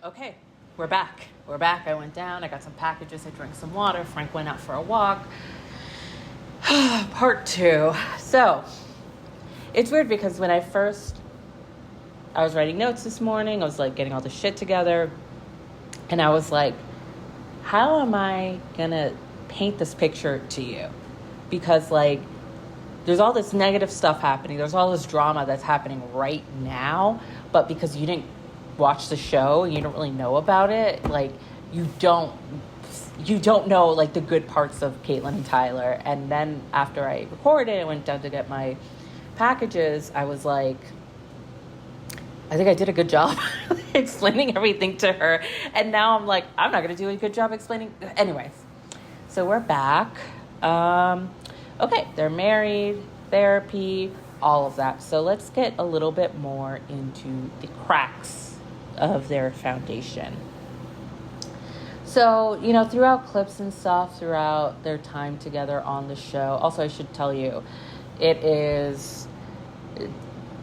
Okay, we're back. We're back. I went down. I got some packages. I drank some water. Frank went out for a walk. Part 2. So, it's weird because when I was writing notes this morning. I was like getting all the shit together. And I was like, how am I going to paint this picture to you? Because like, there's all this negative stuff happening. There's all this drama that's happening right now. But because you didn't watch the show and you don't really know about it, like you don't know like the good parts of Catelynn and Tyler. And then after I recorded, I went down to get my packages. I was like, I think I did a good job explaining everything to her. And now I'm like, I'm not going to do a good job explaining. Anyways, so we're back. Okay, they're married, therapy, all of that. So let's get a little bit more into the cracks of their foundation. So, throughout clips and stuff, throughout their time together on the show. Also, I should tell you, it is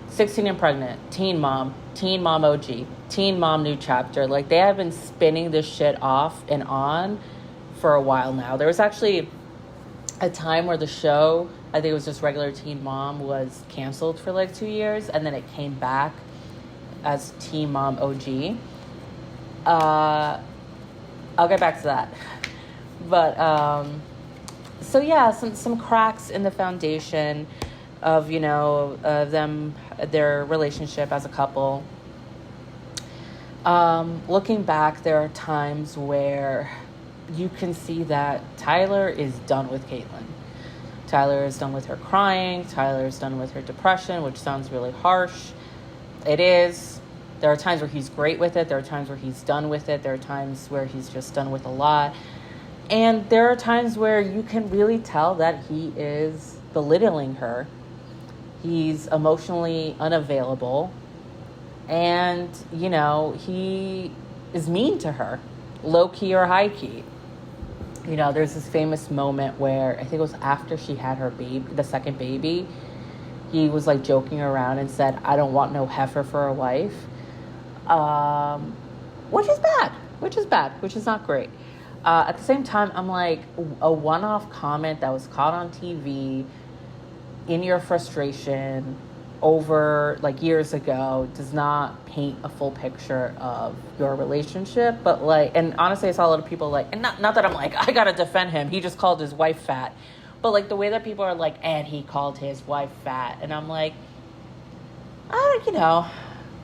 16 and pregnant, teen mom OG, teen mom new chapter. Like, they have been spinning this shit off and on for a while now. There was actually a time where the show, I think it was just regular teen mom, was canceled for like 2 years, and then it came back as teen mom OG. I'll get back to that. But, so yeah, some cracks in the foundation of, their relationship as a couple. Looking back, there are times where you can see that Tyler is done with Catelynn. Tyler is done with her crying. Tyler is done with her depression, which sounds really harsh. It is. There are times where he's great with it. There are times where he's done with it. There are times where he's just done with a lot. And there are times where you can really tell that he is belittling her. He's emotionally unavailable. And, he is mean to her, low-key or high-key. There's this famous moment where I think it was after she had her baby, the second baby. He was like joking around and said, "I don't want no heifer for a wife," which is not great. At the same time, I'm like, a one-off comment that was caught on TV in your frustration over like years ago does not paint a full picture of your relationship. But like, and honestly, I saw a lot of people like, and not that I'm like, I gotta defend him, he just called his wife fat, but like the way that people are like, and he called his wife fat, and I'm like,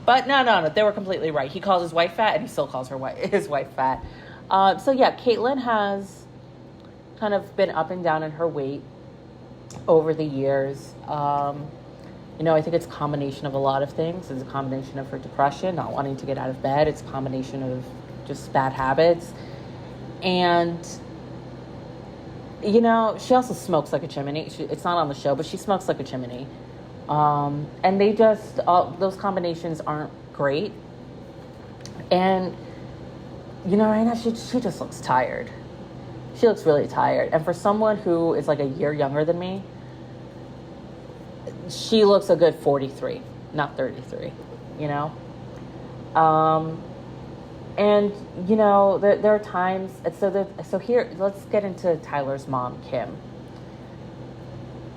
but no, they were completely right. He calls his wife fat and he still calls his wife fat. So yeah, Catelynn has kind of been up and down in her weight over the years. I think it's a combination of a lot of things. It's a combination of her depression, not wanting to get out of bed. It's a combination of just bad habits. And, she also smokes like a chimney. It's not on the show, but she smokes like a chimney. And they just, those combinations aren't great. And, right now she just looks tired. She looks really tired. And for someone who is like a year younger than me, she looks a good 43, not 33, And, there are times, so here, let's get into Tyler's mom, Kim.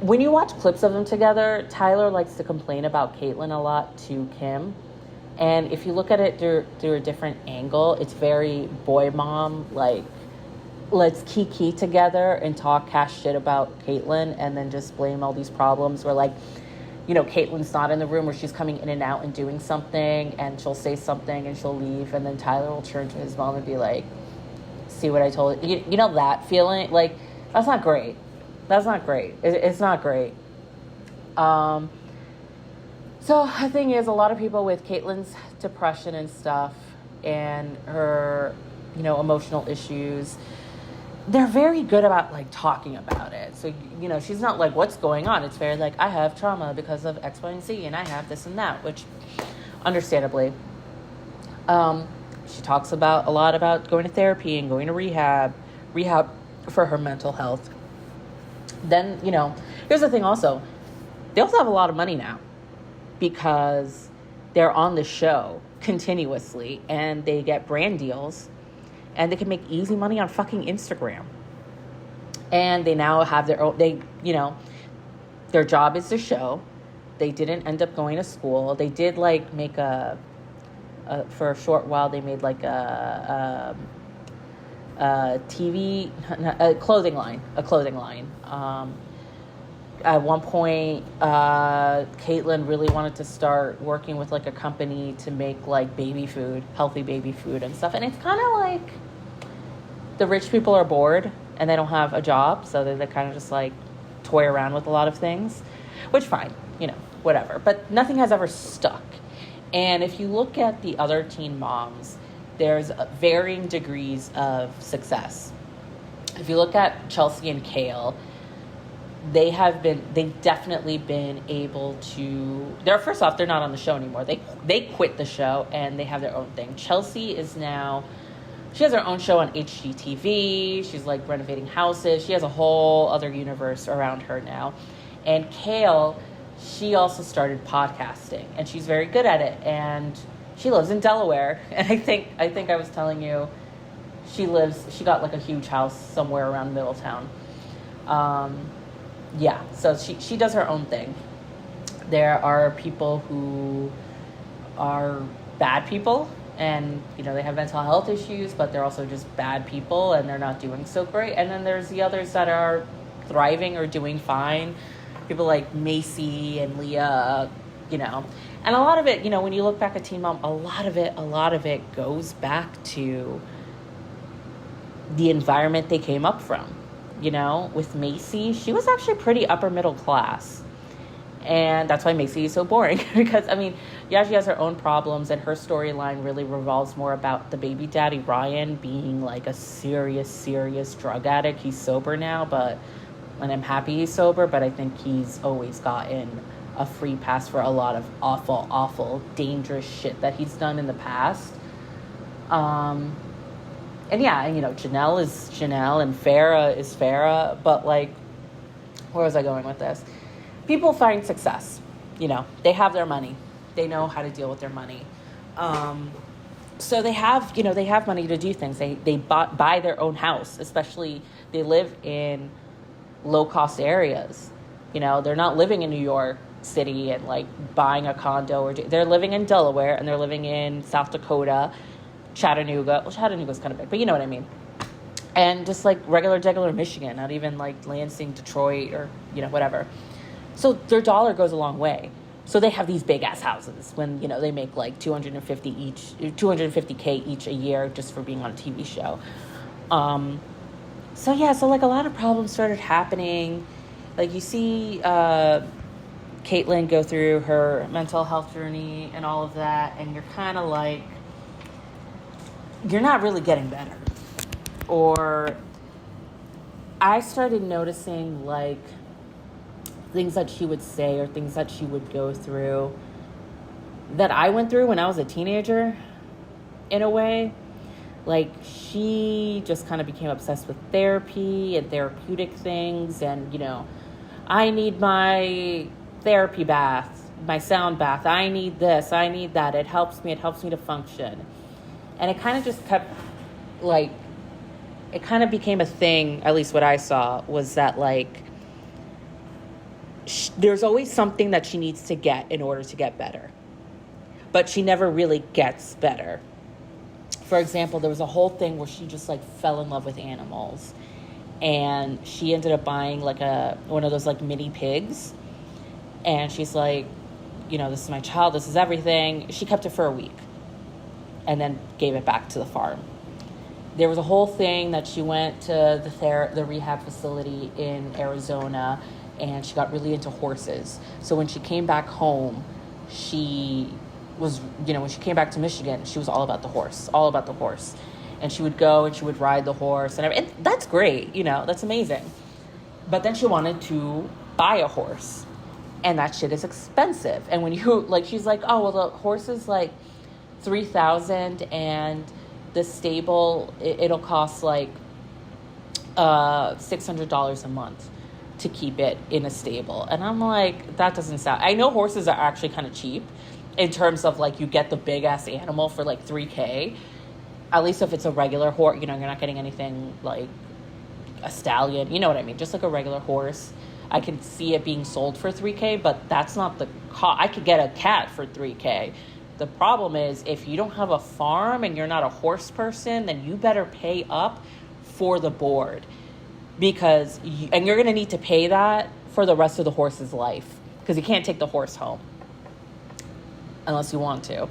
When you watch clips of them together, Tyler likes to complain about Catelynn a lot to Kim. And if you look at it through a different angle, it's very boy mom, like, let's kiki together and talk cash shit about Catelynn and then just blame all these problems where, like, Catelynn's not in the room, where she's coming in and out and doing something, and she'll say something and she'll leave, and then Tyler will turn to his mom and be like, see what I told you? That feeling? Like, that's not great. That's not great. It's not great. So the thing is, a lot of people with Catelynn's depression and stuff and her, emotional issues, they're very good about like talking about it. So, she's not like, what's going on? It's very like, I have trauma because of X, Y, and Z, and I have this and that, which understandably, she talks a lot about going to therapy and going to rehab for her mental health. Then, here's the thing also, they also have a lot of money now because they're on the show. continuously, and they get brand deals, and they can make easy money on fucking Instagram. And they now have their own, their job is the show. They didn't end up going to school. They did like make for a short while, they made like a TV, a clothing line. At one point, Catelynn really wanted to start working with like a company to make like baby food, healthy baby food and stuff. And it's kind of like the rich people are bored and they don't have a job, so they kind of just like toy around with a lot of things, which fine, whatever. But nothing has ever stuck. And if you look at the other teen moms, there's varying degrees of success. If you look at Chelsea and Kale, they've definitely been able to, first off, they're not on the show anymore. They quit the show and they have their own thing. Chelsea she has her own show on HGTV. She's like renovating houses. She has a whole other universe around her now. And Kale, she also started podcasting, and she's very good at it. And she lives in Delaware. And I think I was telling you, she got like a huge house somewhere around Middletown. So she does her own thing. There are people who are bad people, and they have mental health issues, but they're also just bad people and they're not doing so great. And then there's the others that are thriving or doing fine. People like Macy and Leah, and a lot of it, when you look back at Teen Mom, a lot of it goes back to the environment they came up from. With Macy, she was actually pretty upper middle class. And that's why Macy is so boring. Because, she has her own problems, and her storyline really revolves more about the baby daddy, Ryan, being like a serious, serious drug addict. He's sober now, and I'm happy he's sober, but I think he's always gotten a free pass for a lot of awful, awful, dangerous shit that he's done in the past. Janelle is Janelle and Farrah is Farrah, but like, where was I going with this? People find success, they have their money. They know how to deal with their money. So they have money to do things. They buy their own house, especially they live in low cost areas. They're not living in New York City and like buying a condo, they're living in Delaware, and they're living in South Dakota, Chattanooga. Well, Chattanooga's kind of big, but you know what I mean. And just like regular Michigan, not even like Lansing, Detroit, or whatever. So their dollar goes a long way. So they have these big ass houses when they make like $250K each a year just for being on a TV show. So like a lot of problems started happening. Like you see Catelynn go through her mental health journey and all of that, and you're kind of like, you're not really getting better. Or I started noticing like things that she would say or things that she would go through that I went through when I was a teenager, in a way. Like, she just kind of became obsessed with therapy and therapeutic things. And, I need my therapy bath, my sound bath. I need this. I need that. It helps me to function. And it kind of just kept, like, it kind of became a thing, at least what I saw, was that, like, there's always something that she needs to get in order to get better. But she never really gets better. For example, there was a whole thing where she just like fell in love with animals, and she ended up buying like one of those like mini pigs, and she's like, this is my child, this is everything. She kept it for a week and then gave it back to the farm. There was a whole thing that she went to the rehab facility in Arizona, and she got really into horses. So when she came back home, she was, when she came back to Michigan, she was all about the horse. And she would go and she would ride the horse and everything. And that's great, that's amazing. But then she wanted to buy a horse, and that shit is expensive. And when she's like, oh, well, the horse is like $3,000, and the stable, it'll cost like $600 a month to keep it in a stable. And I'm like, that doesn't sound, I know horses are actually kind of cheap. in terms of like you get the big ass animal for like $3,000. At least if it's a regular horse, you know, you're not getting anything like a stallion, you know what I mean, just like a regular horse. I can see it being sold for $3,000, but that's not the cost. I could get a cat for $3,000. The problem is if you don't have a farm and you're not a horse person, then you better pay up for the board, because and you're going to need to pay that for the rest of the horse's life, because you can't take the horse home unless you want to.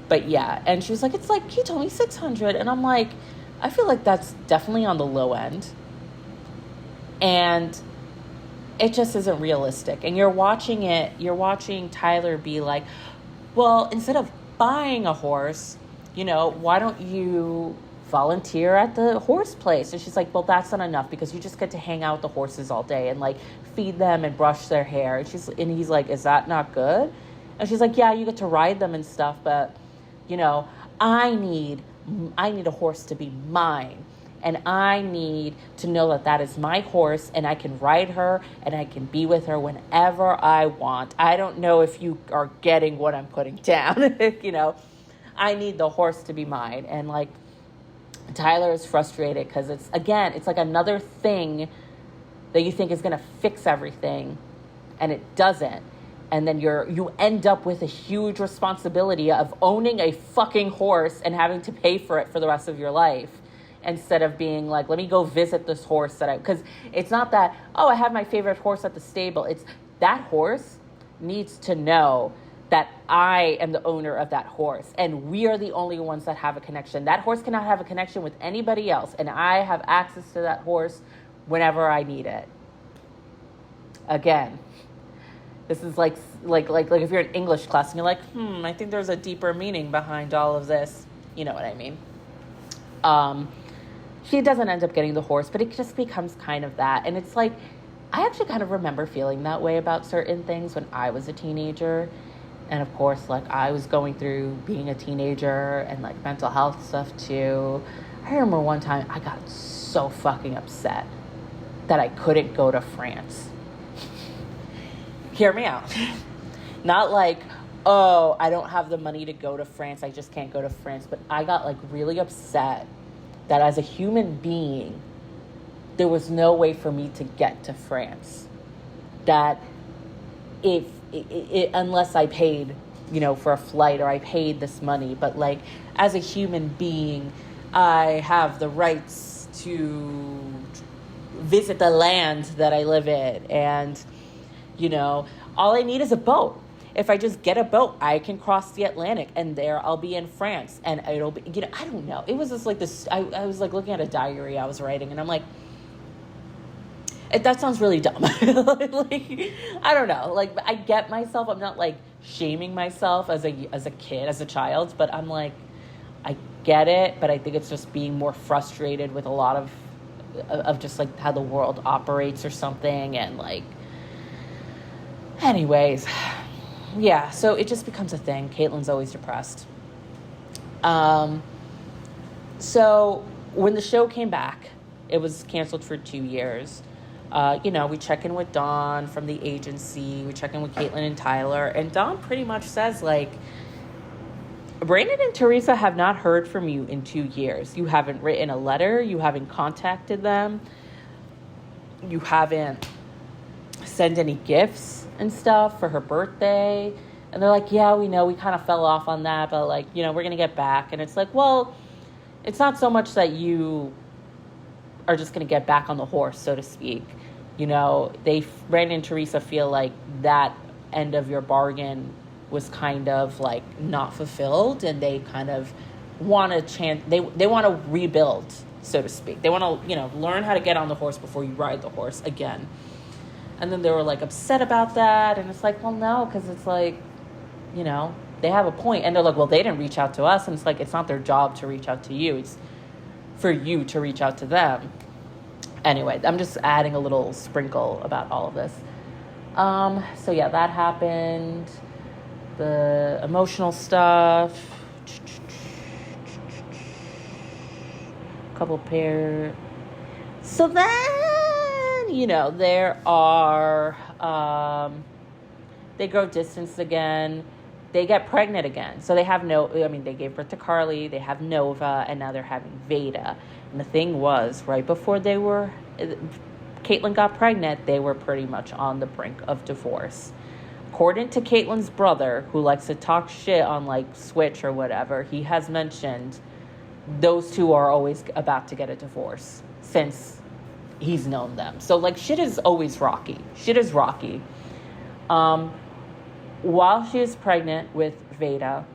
But yeah, and she was like, it's like, he told me $600, and I'm like, I feel like that's definitely on the low end, and it just isn't realistic. And you're watching Tyler be like, well, instead of buying a horse, you know, why don't you volunteer at the horse place? And she's like, well, that's not enough, because you just get to hang out with the horses all day and like feed them and brush their hair. And he's like, is that not good? And she's like, yeah, you get to ride them and stuff, but you know, I need a horse to be mine. And I need to know that is my horse, and I can ride her and I can be with her whenever I want. I don't know if you are getting what I'm putting down. You know, I need the horse to be mine. And like, Tyler is frustrated because it's like another thing that you think is going to fix everything, and it doesn't. And then you end up with a huge responsibility of owning a fucking horse and having to pay for it for the rest of your life, instead of being like, let me go visit this horse because it's not that, oh, I have my favorite horse at the stable. It's that horse needs to know that I am the owner of that horse, and we are the only ones that have a connection. That horse cannot have a connection with anybody else, and I have access to that horse whenever I need it. Again, this is like if you're in English class and you're like, I think there's a deeper meaning behind all of this. You know what I mean? She doesn't end up getting the horse, but it just becomes kind of that. And it's like, I actually kind of remember feeling that way about certain things when I was a teenager. And of course, like, I was going through being a teenager and like mental health stuff too. I remember one time I got so fucking upset that I couldn't go to France. Hear me out. Not like, oh, I don't have the money to go to France, I just can't go to France. But I got like really upset that as a human being, there was no way for me to get to France. That unless I paid, you know, for a flight, or I paid this money. But like, as a human being, I have the rights to visit the land that I live in. And, you know, all I need is a boat. If I just get a boat, I can cross the Atlantic, and there I'll be in France, and it'll be, you know, I don't know. It was just like this, I was like looking at a diary I was writing, and I'm like, that sounds really dumb. Like, I don't know. Like, I get myself, I'm not like shaming myself as a kid, as a child, but I'm like, I get it, but I think it's just being more frustrated with a lot of just like how the world operates or something. And like, anyways, yeah, so it just becomes a thing. Catelyn's always depressed. So when the show came back, it was canceled for 2 years. You know, we check in with Dawn from the agency. We check in with Catelynn and Tyler. And Dawn pretty much says, like, Brandon and Teresa have not heard from you in 2 years. You haven't written a letter. You haven't contacted them. You haven't sent any gifts and stuff for her birthday. And they're like, yeah, we know, we kind of fell off on that, but like, you know, we're going to get back. And it's like, well, it's not so much that you are just going to get back on the horse, so to speak. You know, Brandon and Teresa feel like that end of your bargain was kind of like not fulfilled, and they kind of want a chance. They want to rebuild, so to speak. They want to, you know, learn how to get on the horse before you ride the horse again. And then they were like upset about that. And it's like, well, no, because it's like, you know, they have a point. And they're like, well, they didn't reach out to us. And it's like, it's not their job to reach out to you. It's for you to reach out to them. Anyway, I'm just adding a little sprinkle about all of this. So yeah, that happened. The emotional stuff. Couple pair. So then, you know, there are, they grow distance again. they get pregnant again. So they have they gave birth to Carly, they have Nova, and now they're having Veda. And the thing was, right before Catelynn got pregnant, they were pretty much on the brink of divorce. According to Catelyn's brother, who likes to talk shit on like Switch or whatever, he has mentioned those two are always about to get a divorce since he's known them. So like shit is always rocky. Shit is rocky. While she is pregnant with Veda,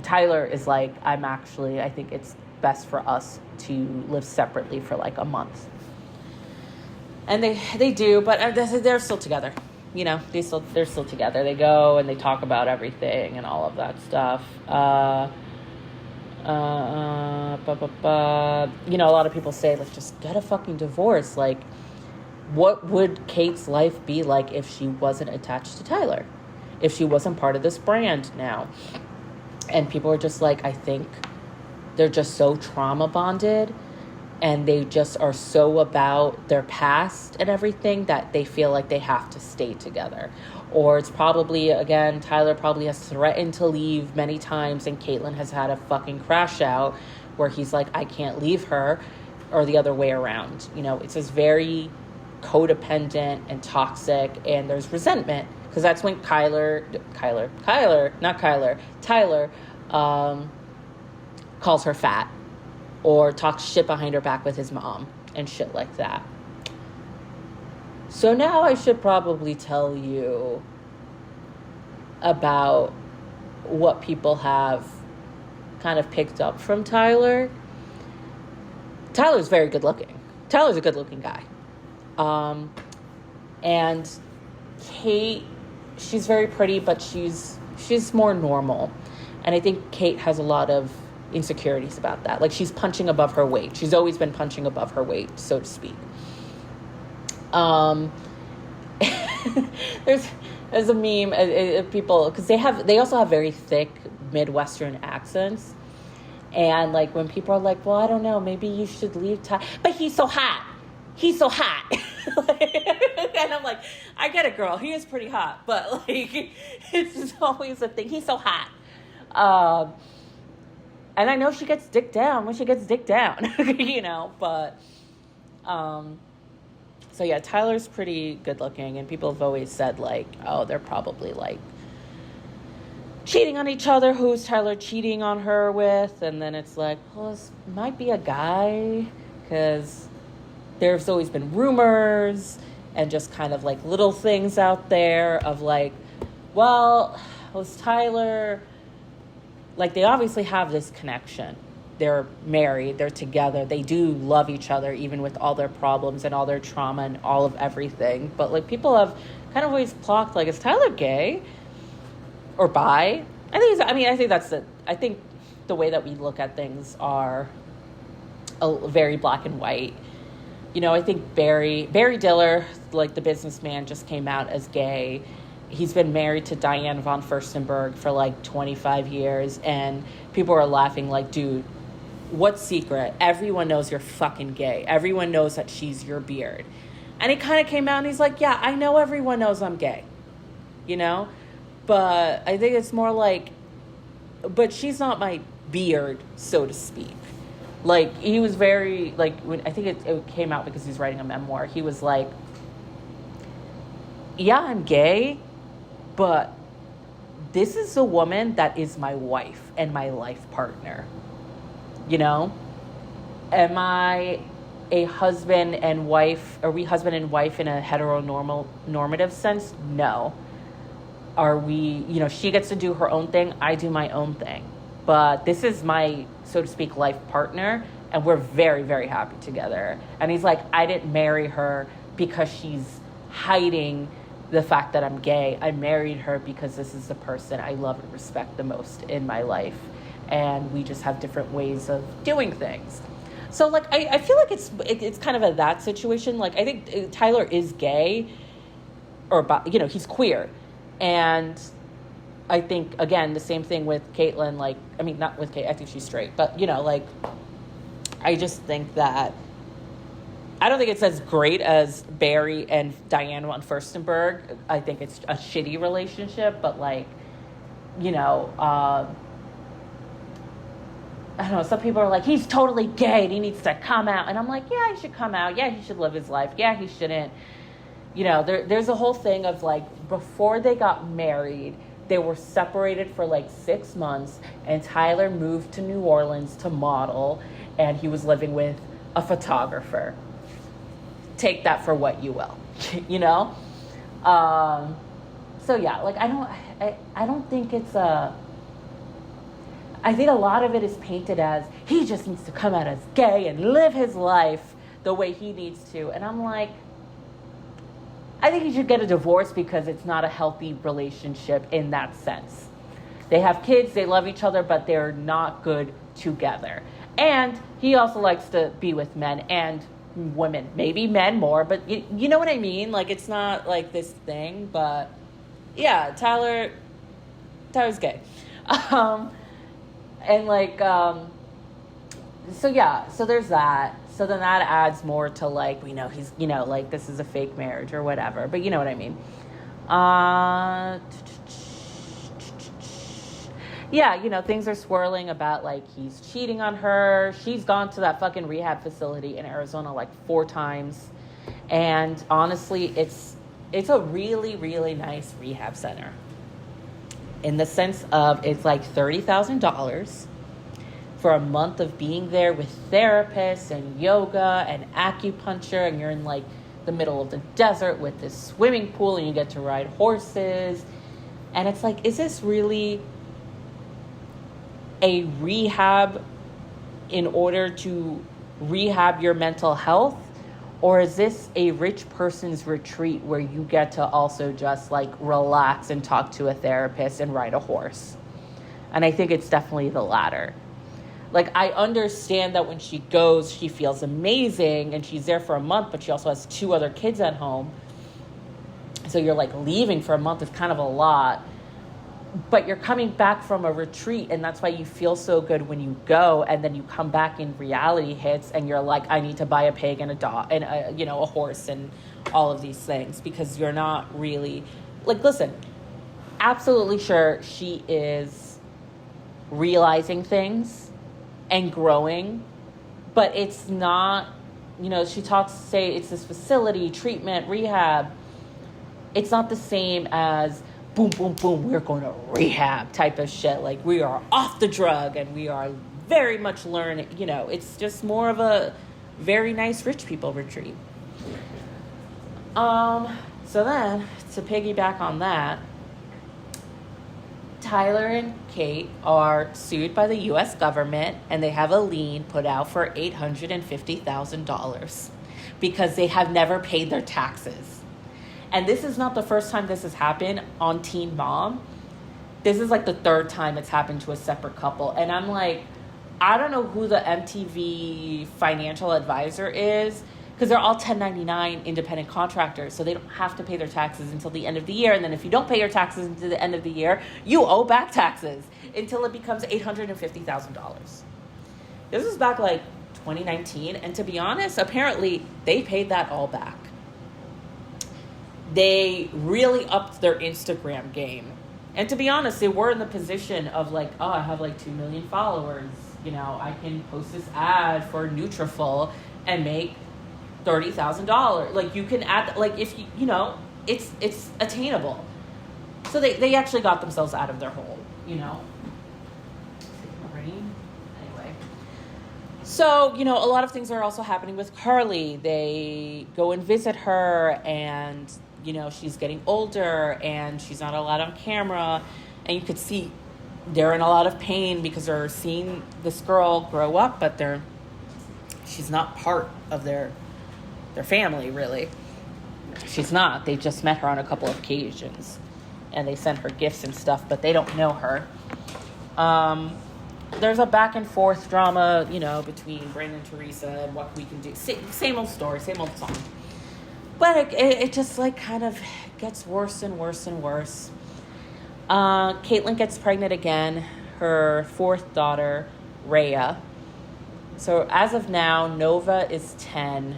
Tyler is like, I think it's best for us to live separately for like a month. And they do, but they're still together. You know, they're still together. They go and they talk about everything and all of that stuff. You know, a lot of people say, like, just get a fucking divorce. Like, what would Kate's life be like if she wasn't attached to Tyler? If she wasn't part of this brand now? And people are just like, I think they're just so trauma bonded and they just are so about their past and everything that they feel like they have to stay together. Or it's probably, again, Tyler probably has threatened to leave many times and Catelynn has had a fucking crash out where he's like, I can't leave her, or the other way around. You know, it's just very codependent and toxic, and there's resentment because that's when Tyler calls her fat or talks shit behind her back with his mom and shit like that. So now I should probably tell you about what people have kind of picked up from Tyler. Tyler's very good looking. Tyler's a good looking guy. And Kate, she's very pretty, but she's more normal. And I think Kate has a lot of insecurities about that. Like, she's punching above her weight. She's always been punching above her weight, so to speak. There's a meme of people, because they also have very thick Midwestern accents. And like when people are like, well, I don't know, maybe you should leave Ty, but he's so hot. He's so hot. And I'm like, I get it, girl. He is pretty hot, but like, it's just always a thing. He's so hot. And I know she gets dick down when she gets dick down, you know, but, so yeah, Tyler's pretty good looking, and people have always said like, oh, they're probably like cheating on each other. Who's Tyler cheating on her with? And then it's like, well, this might be a guy, because there's always been rumors and just kind of like little things out there of like, well, was Tyler, like, they obviously have this connection. They're married, they're together, they do love each other, even with all their problems and all their trauma and all of everything. But like, people have kind of always clocked like, is Tyler gay or bi? I think the way that we look at things are very black and white. You know, I think Barry Diller, like the businessman, just came out as gay. He's been married to Diane von Furstenberg for like 25 years, and people are laughing like, dude, what secret? Everyone knows you're fucking gay. Everyone knows that she's your beard. And he kind of came out and he's like, yeah, I know everyone knows I'm gay, you know? But I think it's more like, but she's not my beard, so to speak. Like, he was very, like, when I think it came out because he's writing a memoir. He was like, yeah, I'm gay, but this is a woman that is my wife and my life partner. You know? Am I a husband and wife? Are we husband and wife in a heteronormative sense? No. Are we, you know, she gets to do her own thing, I do my own thing. But this is my, so to speak, life partner, and we're very, very happy together. And he's like, I didn't marry her because she's hiding the fact that I'm gay. I married her because this is the person I love and respect the most in my life. And we just have different ways of doing things. So, like, I feel like it's kind of that situation. Like, I think Tyler is gay, or, you know, he's queer. And I think, again, the same thing with Catelynn. Like, I mean, not with Kate, I think she's straight. But, you know, like, I just think that I don't think it's as great as Barry and Diane von Furstenberg. I think it's a shitty relationship, but like, you know, I don't know, some people are like, he's totally gay and he needs to come out. And I'm like, yeah, he should come out. Yeah, he should live his life. Yeah, he shouldn't. You know, there's a whole thing of like, before they got married, they were separated for like 6 months, and Tyler moved to New Orleans to model, and he was living with a photographer. Take that for what you will, you know? So yeah, like I don't think it's I think a lot of it is painted as he just needs to come out as gay and live his life the way he needs to. And I'm like, I think he should get a divorce because it's not a healthy relationship in that sense. They have kids, they love each other, but they're not good together. And he also likes to be with men and women, maybe men more, but you know what I mean? Like, it's not like this thing, but yeah, Tyler's gay. And like, so yeah, so there's that. So then that adds more to like, we know he's, you know, like this is a fake marriage or whatever, but you know what I mean? Yeah, you know, things are swirling about like he's cheating on her. She's gone to that fucking rehab facility in Arizona like 4 times. And honestly, it's a really, really nice rehab center. In the sense of it's like $30,000 for a month of being there with therapists and yoga and acupuncture, and you're in like the middle of the desert with this swimming pool and you get to ride horses. And it's like, is this really a rehab in order to rehab your mental health? Or is this a rich person's retreat where you get to also just like relax and talk to a therapist and ride a horse? And I think it's definitely the latter. Like, I understand that when she goes, she feels amazing and she's there for a month, but she also has 2 other kids at home. So you're like leaving for a month is kind of a lot. But you're coming back from a retreat, and that's why you feel so good when you go, and then you come back and reality hits and you're like, I need to buy a pig and a dog and a horse and all of these things, because you're not really like, listen, absolutely sure she is realizing things and growing, but it's not, you know, she talks, say it's this facility, treatment, rehab. It's not the same as boom, boom, boom, we're going to rehab type of shit. Like, we are off the drug and we are very much learning, you know, it's just more of a very nice rich people retreat. So then, to piggyback on that, Tyler and Kate are sued by the U.S. government, and they have a lien put out for $850,000 because they have never paid their taxes. And this is not the first time this has happened on Teen Mom. This is like the 3rd time it's happened to a separate couple. And I'm like, I don't know who the MTV financial advisor is, because they're all 1099 independent contractors, so they don't have to pay their taxes until the end of the year. And then if you don't pay your taxes until the end of the year, you owe back taxes until it becomes $850,000. This was back like 2019, and to be honest, apparently they paid that all back. They really upped their Instagram game. And to be honest, they were in the position of like, oh, I have like 2 million followers. You know, I can post this ad for Nutrafol and make $30,000. Like, you can add, like, if you know, it's attainable. So they actually got themselves out of their hole, you know. Anyway. So, you know, a lot of things are also happening with Carly. They go and visit her, and, you know, she's getting older and she's not allowed on camera, and you could see they're in a lot of pain because they're seeing this girl grow up, but she's not part of their family, really. She's not. They just met her on a couple of occasions, and they sent her gifts and stuff, but they don't know her. There's a back and forth drama, you know, between Brandon and Teresa and what we can do. Same old story, same old song. But it just like kind of gets worse and worse and worse. Catelynn gets pregnant again, her 4th daughter, Rhea. So as of now, Nova is 10,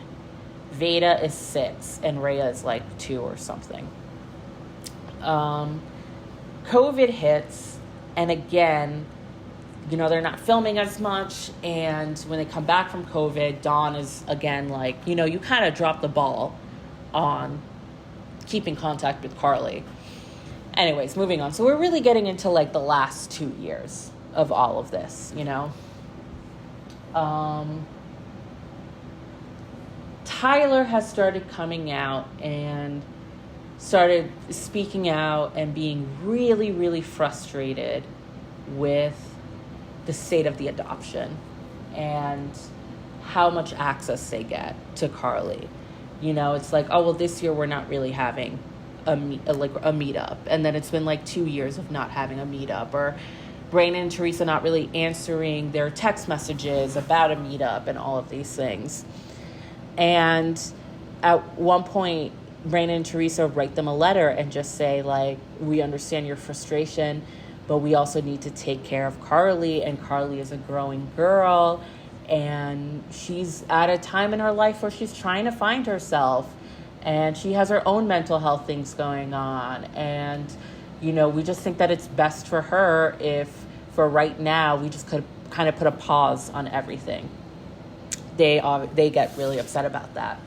Veda is 6 and Rhea is like 2 or something. COVID hits, and again, they're not filming as much, and when they come back from COVID, Dawn is again like, you kind of dropped the ball on keeping contact with Carly. Anyways, moving on. So we're really getting into like the last 2 years of all of this, Tyler has started coming out and started speaking out and being really, really frustrated with the state of the adoption and how much access they get to Carly. It's like, oh, well, this year we're not really having a meetup. And then it's been like 2 years of not having a meetup, or Brandon and Teresa not really answering their text messages about a meetup and all of these things. And at one point, Brandon and Teresa write them a letter and just say, like, we understand your frustration, but we also need to take care of Carly, and Carly is a growing girl, and she's at a time in her life where she's trying to find herself, and she has her own mental health things going on, and, we just think that it's best for her if, for right now, we just could kind of put a pause on everything. They get really upset about that.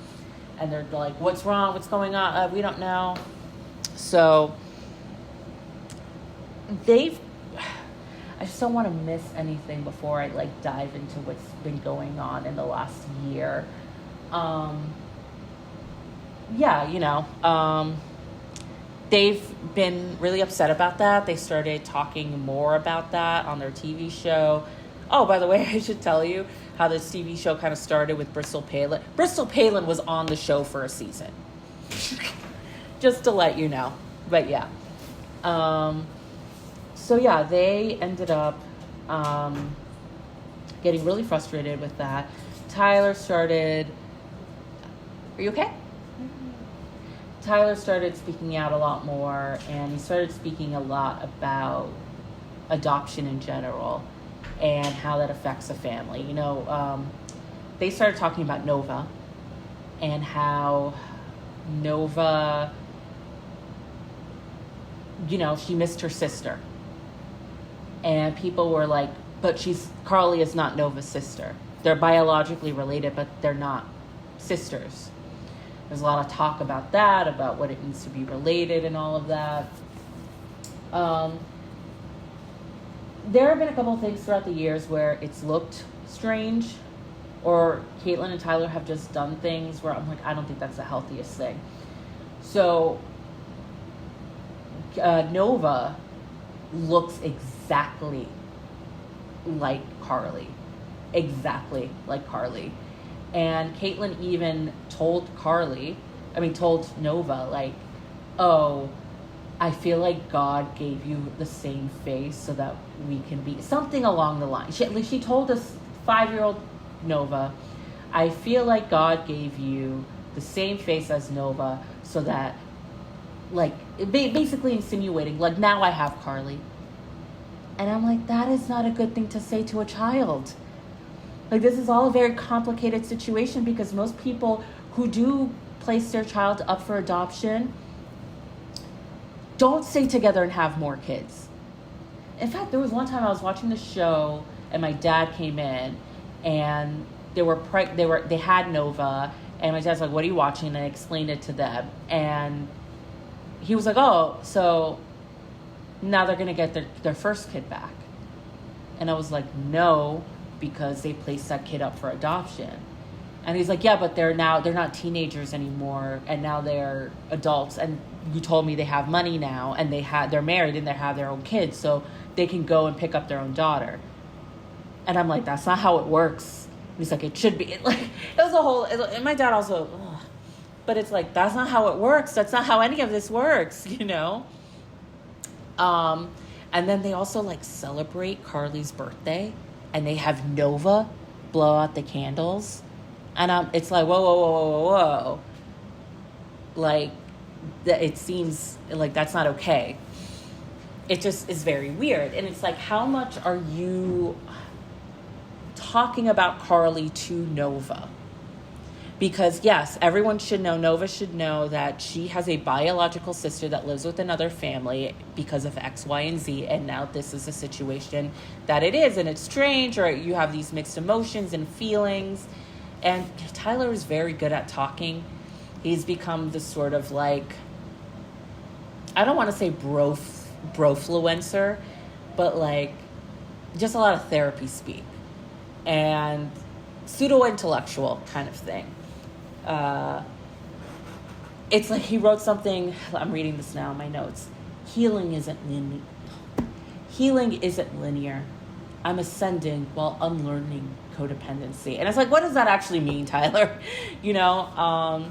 And they're like, what's wrong? What's going on? We don't know. So I just don't want to miss anything before I dive into what's been going on in the last year. They've been really upset about that. They started talking more about that on their TV show. Oh, by the way, I should tell you how this TV show kind of started with Bristol Palin. Bristol Palin was on the show for a season. Just to let you know. But yeah. They ended up getting really frustrated with that. Tyler started... Are you okay? Tyler started speaking out a lot more, and he started speaking a lot about adoption in general and how that affects a family. They started talking about Nova and how Nova, she missed her sister. And people were like, but Carly is not Nova's sister. They're biologically related, but they're not sisters. There's a lot of talk about that, about what it means to be related and all of that. There have been a couple of things throughout the years where it's looked strange, or Catelynn and Tyler have just done things where I'm like, I don't think that's the healthiest thing. So Nova looks exactly like Carly. Exactly like Carly. And Catelynn even told Nova, like, oh, I feel like God gave you the same face so that we can be... Something along the line. She told us, 5-year-old Nova, I feel like God gave you the same face as Nova so that, basically insinuating, now I have Carly. And I'm like, that is not a good thing to say to a child. This is all a very complicated situation, because most people who do place their child up for adoption don't stay together and have more kids. In fact, there was one time I was watching the show and my dad came in and they had Nova, and my dad's like, what are you watching? And I explained it to them, and he was like, oh, so now they're gonna get their first kid back. And I was like, no, because they placed that kid up for adoption. And he's like, yeah, but they're not teenagers anymore, and now they're adults, and you told me they have money now, and they're married and they have their own kids, so they can go and pick up their own daughter. And I'm like, that's not how it works. And he's like, it should be. It was a whole... And my dad also... Ugh. But it's like, that's not how it works. That's not how any of this works, And then they also, celebrate Carly's birthday, and they have Nova blow out the candles. And it's like, whoa. It seems like that's not okay. It just is very weird. And it's like, how much are you talking about Carly to Nova? Because yes, everyone should know, Nova should know that she has a biological sister that lives with another family because of X, Y, and Z. And now this is a situation that it is, and it's strange, or you have these mixed emotions and feelings. And Tyler is very good at talking. He's become this sort of like, I don't want to say brofluencer, but like just a lot of therapy speak and pseudo-intellectual kind of thing. It's like he wrote something, I'm reading this now in my notes. Healing isn't linear. I'm ascending while unlearning codependency. And it's like, what does that actually mean, Tyler? You know?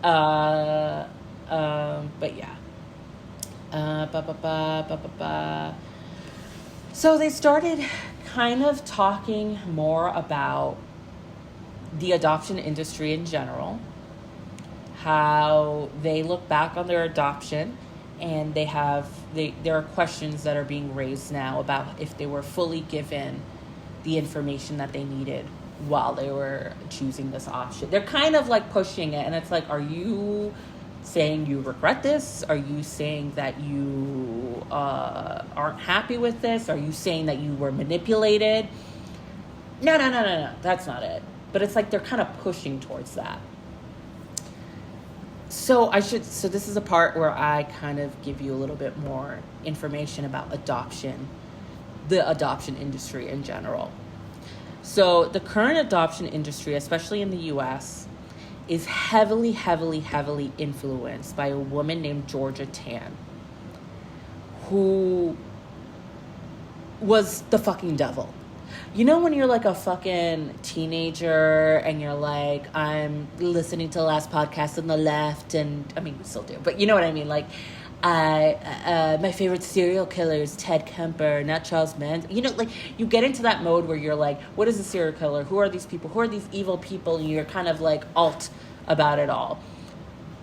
But yeah. So they started kind of talking more about the adoption industry in general, how they look back on their adoption, and there are questions that are being raised now about if they were fully given the information that they needed while they were choosing this option. They're kind of like pushing it, and it's like, are you saying you regret this? Are you saying that you aren't happy with this? Are you saying that you were manipulated? No, that's not it. But it's like they're kind of pushing towards that. So this is a part where I kind of give you a little bit more information about adoption, the adoption industry in general. So the current adoption industry, especially in the US, is heavily, heavily, heavily influenced by a woman named Georgia Tan, who was the fucking devil. You know when you're like a fucking teenager and you're like, I'm listening to the last podcast on the left, and I mean, we still do, but you know what I mean? Like, my favorite serial killer is Ted Kemper, not Charles Manson. You know, like, you get into that mode where you're like, what is a serial killer? Who are these people? Who are these evil people? And you're kind of like alt about it all.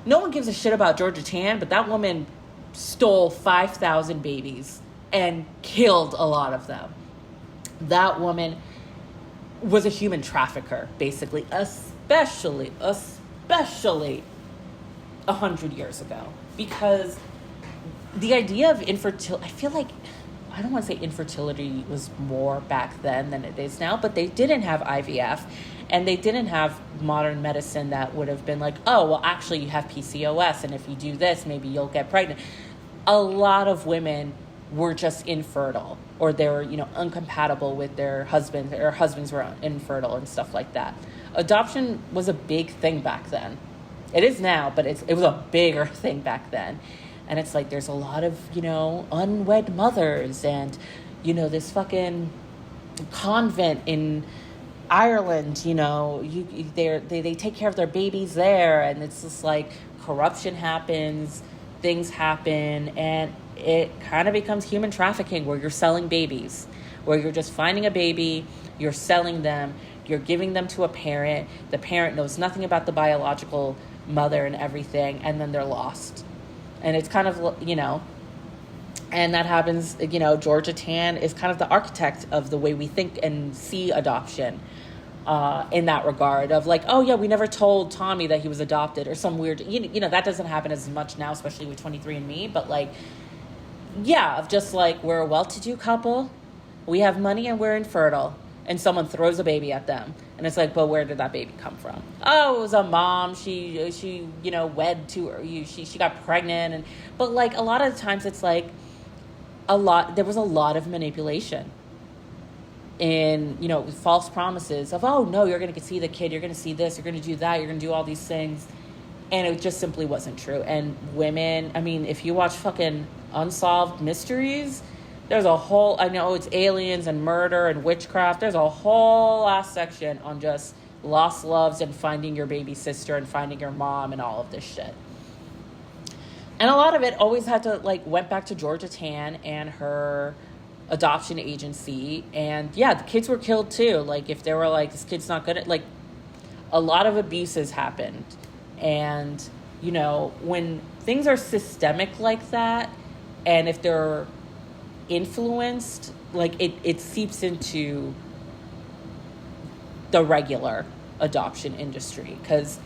No one gives a shit about Georgia Tan, but that woman stole 5,000 babies and killed a lot of them. That woman was a human trafficker, basically, especially 100 years ago. Because the idea of infertility, I feel like, I don't want to say infertility was more back then than it is now, but they didn't have IVF, and they didn't have modern medicine that would have been like, oh, well, actually you have PCOS, and if you do this, maybe you'll get pregnant. A lot of women were just infertile, or they were, incompatible with their husbands, or husbands were infertile and stuff like that. Adoption was a big thing back then. It is now, but it was a bigger thing back then. And it's like, there's a lot of, unwed mothers, and, this fucking convent in Ireland, they take care of their babies there, and it's just like corruption happens, things happen, and it kind of becomes human trafficking, where you're selling babies, where you're just finding a baby, you're selling them, you're giving them to a parent, the parent knows nothing about the biological mother and everything, and then they're lost. And it's kind of, and that happens, Georgia Tan is kind of the architect of the way we think and see adoption, in that regard of like, oh yeah, we never told Tommy that he was adopted, or some weird, that doesn't happen as much now, especially with 23andMe, but like, yeah, of just like, we're a well-to-do couple, we have money, and we're infertile, and someone throws a baby at them, and it's like, but where did that baby come from? Oh, it was a mom, she wed to her, she got pregnant, but like, a lot of the times it's like, there was a lot of manipulation in, false promises of, oh no, you're going to see the kid, you're going to see this, you're going to do that, you're going to do all these things. And it just simply wasn't true. And women, I mean, if you watch fucking Unsolved Mysteries, there's a whole, I know it's aliens and murder and witchcraft, there's a whole last section on just lost loves and finding your baby sister and finding your mom and all of this shit. And a lot of it always had to, went back to Georgia Tan and her adoption agency. And yeah, the kids were killed too. If they were this kid's not good at, a lot of abuses happened. And, when things are systemic like that, and if they're influenced, it seeps into the regular. adoption industry, because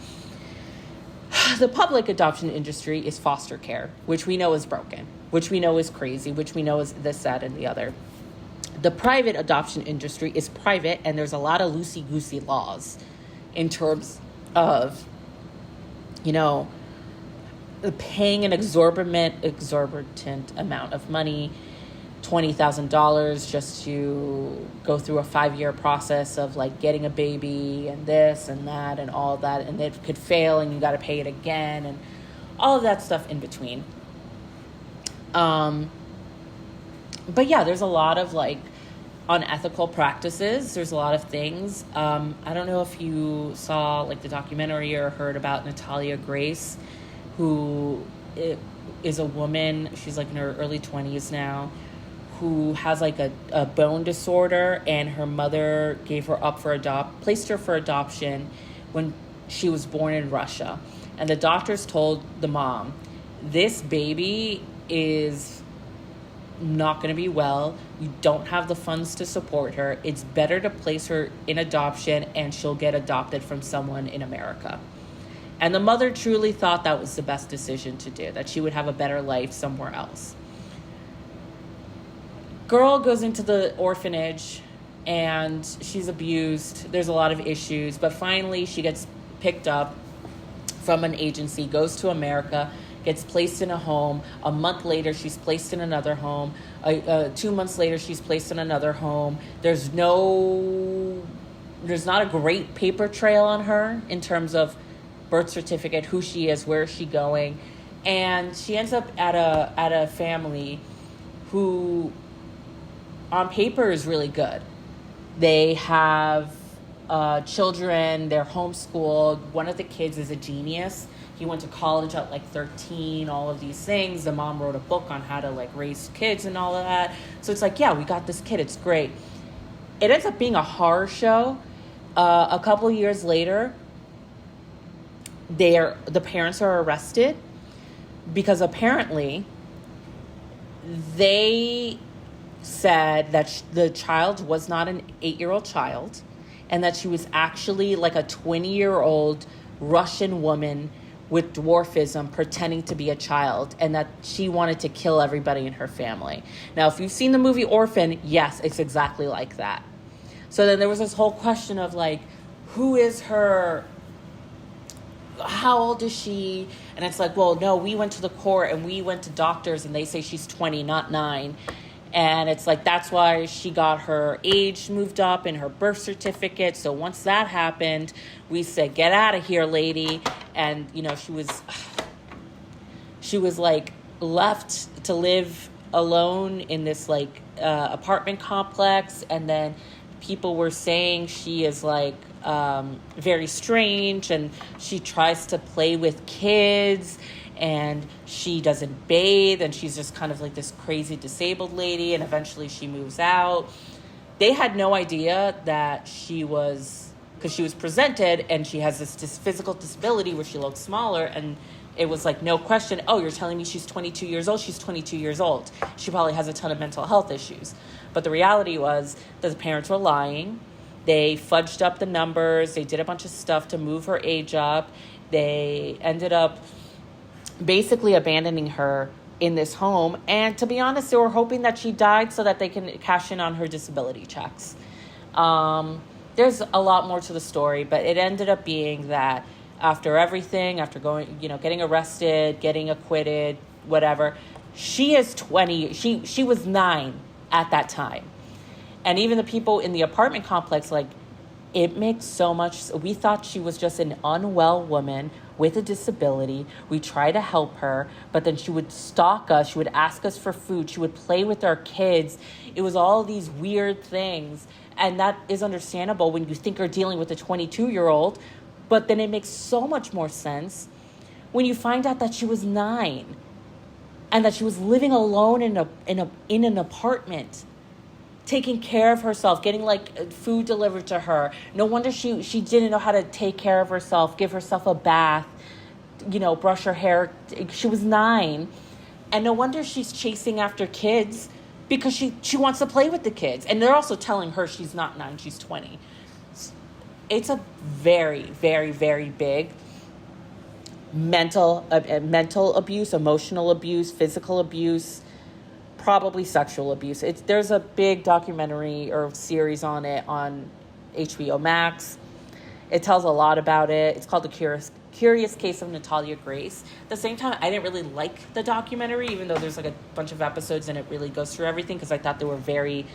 the public adoption industry is foster care, which we know is broken, which we know is crazy, which we know is this, that, and the other. The private adoption industry is private, and there's a lot of loosey-goosey laws in terms of, paying an exorbitant amount of money, $20,000 just to go through a 5-year process of like getting a baby and this and that and all that, and it could fail and you got to pay it again and all of that stuff in between. But yeah, there's a lot of like unethical practices. There's a lot of things. I don't know if you saw like the documentary or heard about Natalia Grace, who is a woman. She's like in her early 20s now, who has like a bone disorder, and her mother gave her up placed her for adoption when she was born in Russia. And the doctors told the mom, this baby is not going to be well. You don't have the funds to support her. It's better to place her in adoption and she'll get adopted from someone in America. And the mother truly thought that was the best decision to do, that she would have a better life somewhere else. Girl goes into the orphanage and she's abused. There's a lot of issues, but finally she gets picked up from an agency, goes to America, gets placed in a home. A month later, she's placed in another home. 2 months later, she's placed in another home. There's not a great paper trail on her in terms of birth certificate, who she is, where is she going. And she ends up at a family who on paper is really good. They have children, they're homeschooled. One of the kids is a genius. He went to college at like 13, all of these things. The mom wrote a book on how to like raise kids and all of that. So it's like, yeah, we got this kid. It's great. It ends up being a horror show. A couple years later, the parents are arrested because apparently they said that the child was not an 8-year-old child, and that she was actually like a 20-year-old Russian woman with dwarfism pretending to be a child, and that she wanted to kill everybody in her family. Now, if you've seen the movie Orphan, yes, it's exactly like that. So then there was this whole question of like, who is her? How old is she? And it's like, well, no, we went to the court and we went to doctors and they say she's 20, not 9. And it's like, that's why she got her age moved up in her birth certificate. So once that happened, we said, get out of here, lady. And, she was like left to live alone in this like apartment complex. And then people were saying she is like very strange, and she tries to play with kids, and she doesn't bathe, and she's just kind of like this crazy disabled lady, and eventually she moves out. They had no idea that because she was presented and she has this physical disability where she looks smaller, and it was like, no question, oh, you're telling me she's 22 years old? She's 22 years old. She probably has a ton of mental health issues. But the reality was that the parents were lying. They fudged up the numbers. They did a bunch of stuff to move her age up. They ended up basically abandoning her in this home. And to be honest, they were hoping that she died so that they can cash in on her disability checks. There's a lot more to the story, but it ended up being that after everything, after going, getting arrested, getting acquitted, whatever, she is 20. She was 9 at that time. And even the people in the apartment complex, like, it makes so much. We thought she was just an unwell woman with a disability. We tried to help her, but then she would stalk us. She would ask us for food. She would play with our kids. It was all these weird things. And that is understandable when you think you're dealing with a 22-year-old. But then it makes so much more sense when you find out that she was 9 and that she was living alone in an apartment, taking care of herself, getting like food delivered to her. No wonder she didn't know how to take care of herself, give herself a bath, brush her hair. She was 9. And no wonder she's chasing after kids, because she wants to play with the kids. And they're also telling her she's not 9, she's 20. it's a very, very, very big mental abuse, emotional abuse, physical abuse, probably sexual abuse. There's a big documentary or series on it on HBO Max. It tells a lot about it. It's called The Curious Case of Natalia Grace. At the same time, I didn't really like the documentary, even though there's like a bunch of episodes and it really goes through everything, because I thought they were very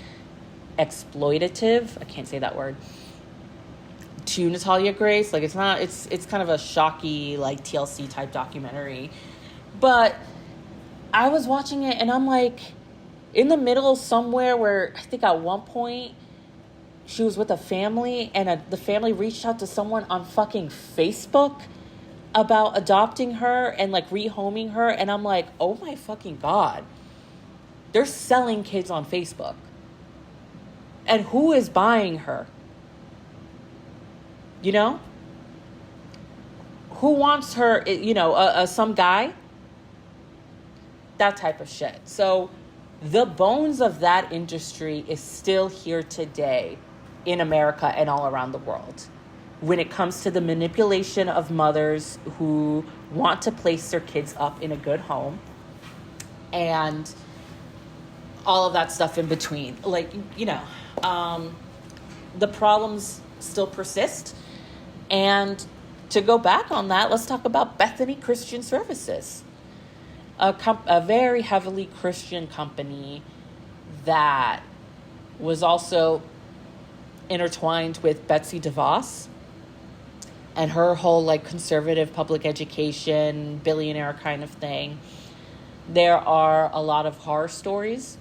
exploitative. I can't say that word. To Natalia Grace. Like, it's kind of a shocky, like, TLC type documentary. But I was watching it and I'm like, in the middle somewhere where I think at one point she was with a family, and the family reached out to someone on fucking Facebook about adopting her and like rehoming her. And I'm like, oh my fucking God. They're selling kids on Facebook. And who is buying her? You know? Who wants her, you know, some guy? That type of shit. So the bones of that industry is still here today in America and all around the world when it comes to the manipulation of mothers who want to place their kids up in a good home and all of that stuff in between. Like, you know, the problems still persist. And to go back on that, let's talk about Bethany Christian Services, a very heavily Christian company that was also intertwined with Betsy DeVos and her whole like conservative public education billionaire kind of thing. There are a lot of horror stories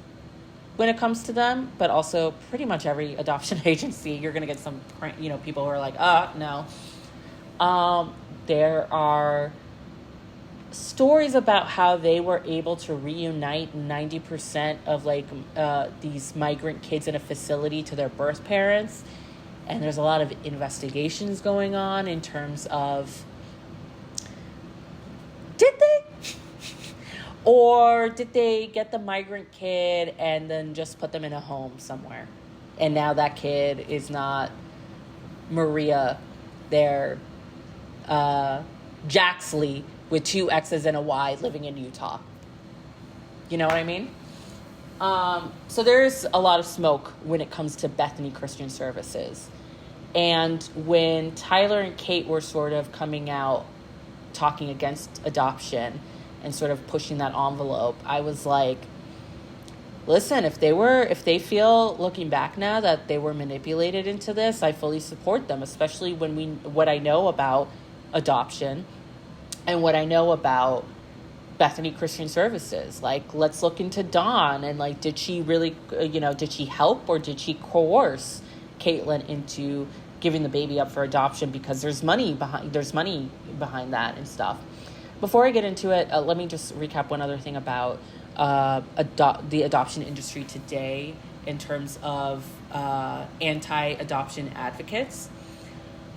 when it comes to them, but also pretty much every adoption agency, you're going to get some, you know, people who are like, no. There are stories about how they were able to reunite 90% of like these migrant kids in a facility to their birth parents. And there's a lot of investigations going on in terms of, did they? Or did they get the migrant kid and then just put them in a home somewhere? And now that kid is not Maria, they're Jaxley with 2 X's and a Y living in Utah. You know what I mean? So there's a lot of smoke when it comes to Bethany Christian Services. And when Tyler and Kate were sort of coming out talking against adoption and sort of pushing that envelope, I was like, listen, if they feel looking back now that they were manipulated into this, I fully support them, especially when what I know about adoption and what I know about Bethany Christian Services. Like, let's look into Dawn and like, did she really, did she help or did she coerce Catelynn into giving the baby up for adoption because there's money behind that and stuff. Before I get into it, let me just recap one other thing about the adoption industry today in terms of anti-adoption advocates.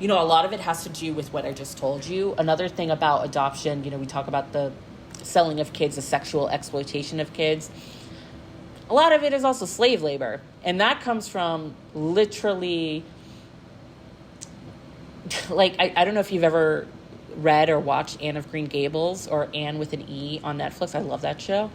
A lot of it has to do with what I just told you. Another thing about adoption, we talk about the selling of kids, the sexual exploitation of kids. A lot of it is also slave labor. And that comes from literally, like, I don't know if you've ever read or watched Anne of Green Gables or Anne with an E on Netflix. I love that show.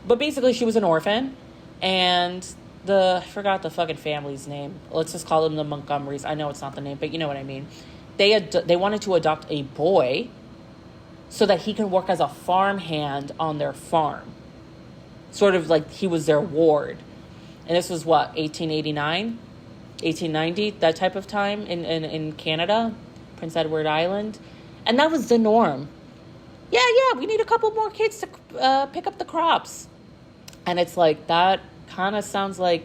But basically, she was an orphan, and I forgot the fucking family's name. Let's just call them the Montgomerys. I know it's not the name, but you know what I mean. They wanted to adopt a boy so that he can work as a farmhand on their farm. Sort of like he was their ward. And this was what, 1889? 1890? That type of time in Canada, Prince Edward Island. And that was the norm. Yeah, we need a couple more kids to pick up the crops. And it's like, that kind of sounds like,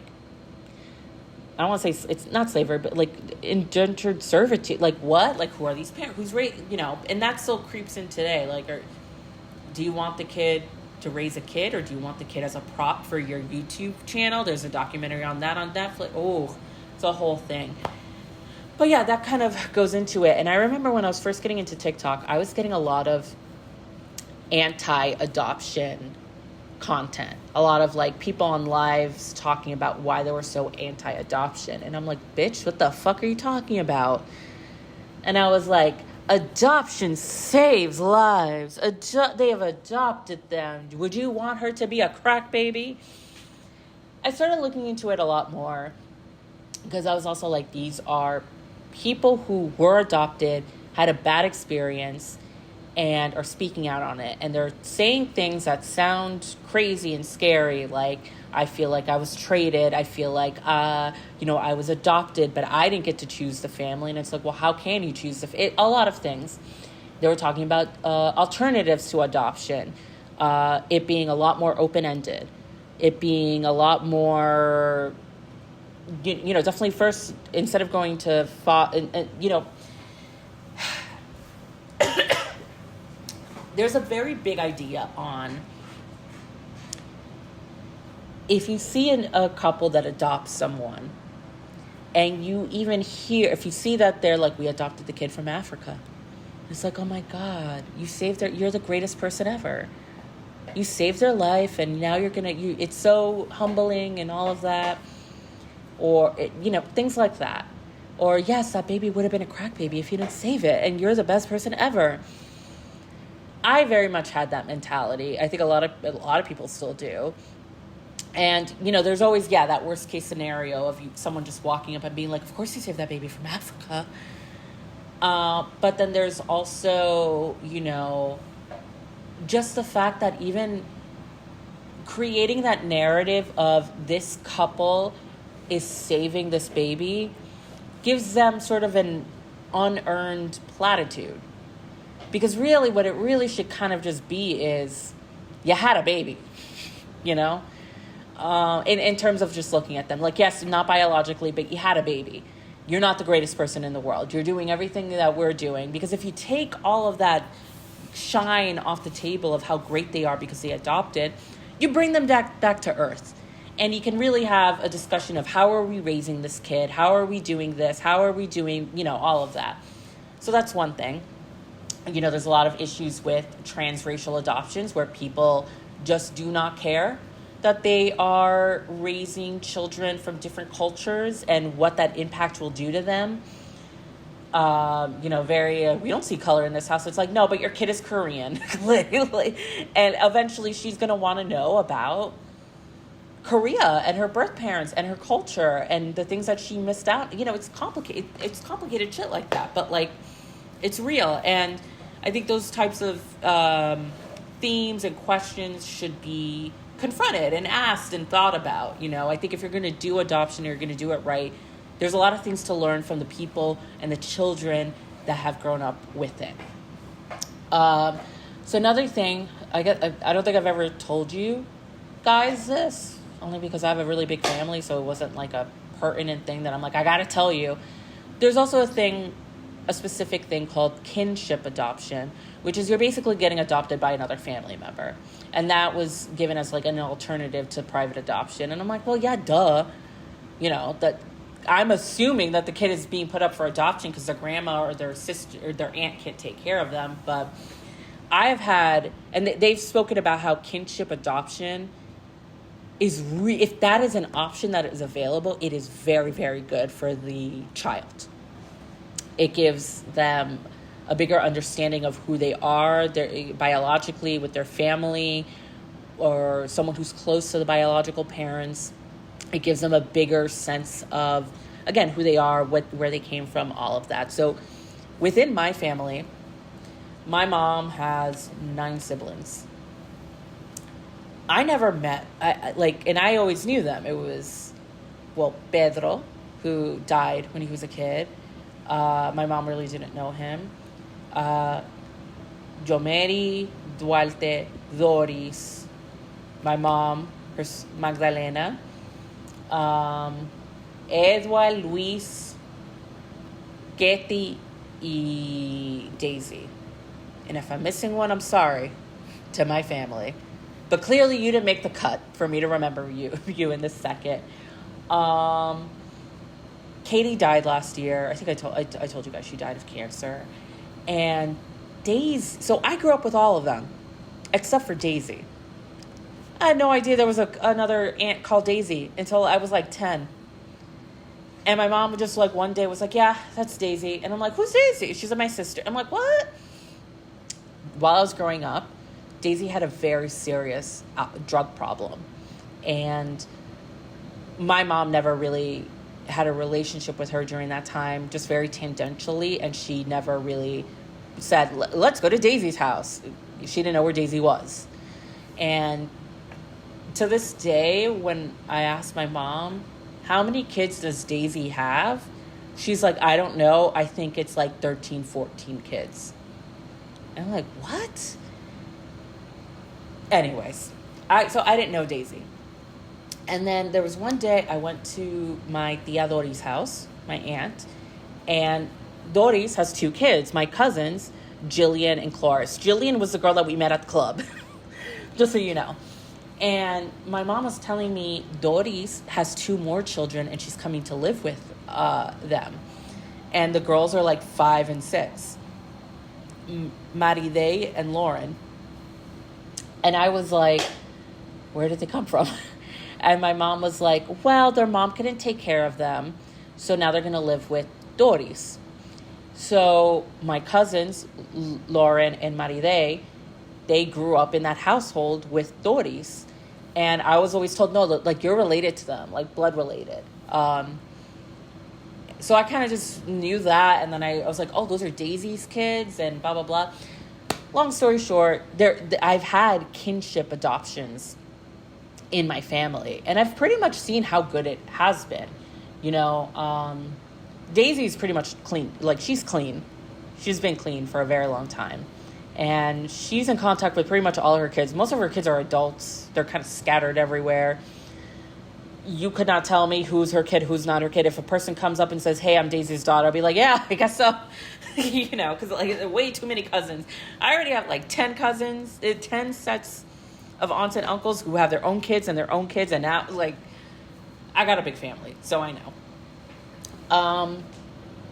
I don't want to say, it's not slavery, but like indentured servitude. Like what? Like, who are these parents? Who's and that still creeps in today. Like, do you want the kid to raise a kid, or do you want the kid as a prop for your YouTube channel? There's a documentary on that on Netflix. Oh, it's a whole thing. But yeah, that kind of goes into it. And I remember when I was first getting into TikTok, I was getting a lot of anti-adoption content, a lot of like people on lives talking about why they were so anti-adoption. And I'm like, bitch, what the fuck are you talking about? And I was like, adoption saves lives. They have adopted them. Would you want her to be a crack baby? I started looking into it a lot more because I was also like, these are people who were adopted, had a bad experience, and are speaking out on it. And they're saying things that sound crazy and scary, like, I feel like I was traded. I feel like, I was adopted, but I didn't get to choose the family. And it's like, well, how can you choose a lot of things. They were talking about alternatives to adoption, it being a lot more open-ended, it being a lot more, definitely first, instead of going to, there's a very big idea on, if you see a couple that adopts someone, and you even hear, if you see that they're like, we adopted the kid from Africa, it's like, oh my God, you're the greatest person ever. You saved their life, and now it's so humbling and all of that. Or, things like that. Or, yes, that baby would have been a crack baby if you didn't save it, and you're the best person ever. I very much had that mentality. I think a lot of people still do. And, there's always, that worst case scenario of someone just walking up and being like, of course you saved that baby from Africa. But then there's also, just the fact that even creating that narrative of this couple is saving this baby gives them sort of an unearned platitude. Because really what it really should kind of just be is, you had a baby, in terms of just looking at them. Like, yes, not biologically, but you had a baby. You're not the greatest person in the world. You're doing everything that we're doing. Because if you take all of that shine off the table of how great they are because they adopted, you bring them back to earth. And you can really have a discussion of how are we raising this kid? How are we doing this? How are we doing, all of that. So that's one thing. There's a lot of issues with transracial adoptions where people just do not care that they are raising children from different cultures and what that impact will do to them. We don't see color in this house. It's like, no, but your kid is Korean. And eventually she's going to want to know about Korea and her birth parents and her culture and the things that she missed out. It's complicated. It's complicated shit like that, but like, it's real. And I think those types of themes and questions should be confronted and asked and thought about. I think if you're going to do adoption, you're going to do it right. There's a lot of things to learn from the people and the children that have grown up with it. So another thing, I don't think I've ever told you guys this, only because I have a really big family, so it wasn't like a pertinent thing that I'm like, I gotta tell you. There's also a specific thing called kinship adoption, which is you're basically getting adopted by another family member. And that was given as like an alternative to private adoption. And I'm like, well, yeah, duh. That I'm assuming that the kid is being put up for adoption because their grandma or their sister or their aunt can't take care of them. But I have had, and they've spoken about how kinship adoption is, if that is an option that is available, it is very, very good for the child. It gives them a bigger understanding of who they are biologically with their family or someone who's close to the biological parents. It gives them a bigger sense of, again, who they are, where they came from, all of that. So within my family, my mom has 9 siblings. I never met, and I always knew them. It was, Pedro, who died when he was a kid. My mom really didn't know him. Jomeri, Duarte, Doris, my mom, Magdalena, Edward, Luis, Katie, y Daisy. And if I'm missing one, I'm sorry to my family. But clearly you didn't make the cut for me to remember you in this second. Katie died last year. I think I told you guys she died of cancer. And Daisy, so I grew up with all of them, except for Daisy. I had no idea there was another aunt called Daisy until I was like 10. And my mom just like one day was like, yeah, that's Daisy. And I'm like, who's Daisy? She's like, my sister. I'm like, what? While I was growing up, Daisy had a very serious drug problem. And my mom never really had a relationship with her during that time, just very tangentially. And she never really said, let's go to Daisy's house. She didn't know where Daisy was. And to this day, when I ask my mom, how many kids does Daisy have? She's like, I don't know. I think it's like 13, 14 kids. And I'm like, what? Anyways, so I didn't know Daisy. And then there was one day I went to my tia Dori's house, my aunt, and Doris has 2 kids, my cousins, Jillian and Cloris. Jillian was the girl that we met at the club, just so you know. And my mom was telling me Doris has 2 more children and she's coming to live with them. And the girls are like 5 and 6. Maride and Lauren. And I was like, where did they come from? And my mom was like, well, their mom couldn't take care of them. So now they're going to live with Doris. So my cousins, Lauren and Maride, they grew up in that household with Doris. And I was always told, no, like you're related to them, like blood related. So I kind of just knew that. And then I was like, oh, those are Daisy's kids and blah, blah, blah. Long story short, I've had kinship adoptions in my family. And I've pretty much seen how good it has been. You know, Daisy's pretty much clean. Like she's clean. She's been clean for a very long time. And she's in contact with pretty much all of her kids. Most of her kids are adults. They're kind of scattered everywhere. You could not tell me who's her kid, who's not her kid. If a person comes up and says, hey, I'm Daisy's daughter, I'll be like, yeah, I guess so. You know, because like way too many cousins. I already have like 10 cousins, 10 sets of aunts and uncles who have their own kids and their own kids. And now, like, I got a big family, so I know.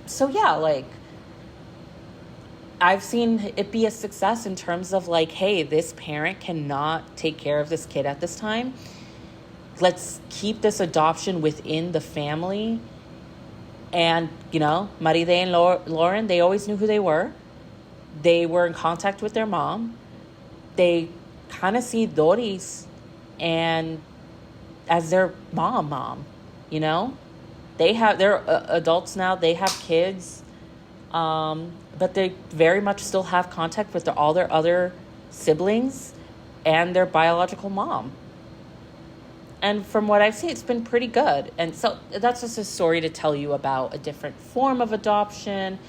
So yeah, like, I've seen it be a success in terms of like, hey, this parent cannot take care of this kid at this time. Let's keep this adoption within the family. And, you know, Maride and Lauren, they always knew who they were. They were in contact with their mom. They kind of see Doris and as their mom, you know. They're adults now. They have kids. But they very much still have contact with all their other siblings and their biological mom. And from what I've seen, it's been pretty good. And so that's just a story to tell you about a different form of adoption.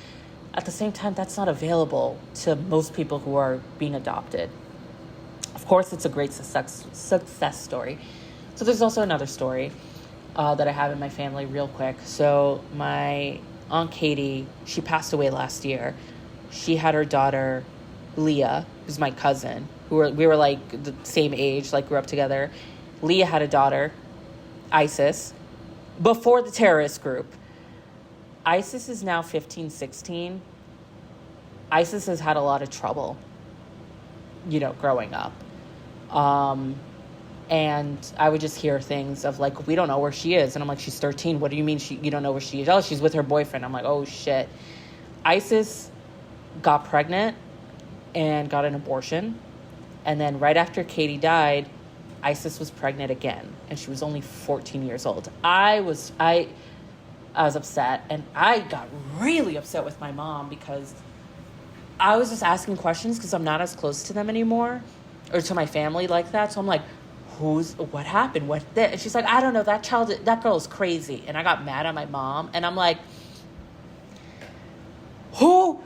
At the same time, that's not available to most people who are being adopted. Of course, it's a great success story. So there's also another story that I have in my family real quick. So my Aunt Katie, she passed away last year. She had her daughter, Leah, who's my cousin. We were like the same age, like grew up together. Leah had a daughter, Isis, before the terrorist group. Isis is now 15, 16. Isis has had a lot of trouble, you know, growing up. And I would just hear things of like, we don't know where she is. And I'm like, she's 13. What do you mean you don't know where she is? Oh, she's with her boyfriend. I'm like, oh, shit. Isis got pregnant and got an abortion. And then right after Katie died, Isis was pregnant again. And she was only 14 years old. I was upset. And I got really upset with my mom because I was just asking questions because I'm not as close to them anymore or to my family like that. So I'm like, what happened? What this? And she's like, I don't know. That girl is crazy. And I got mad at my mom. And I'm like, who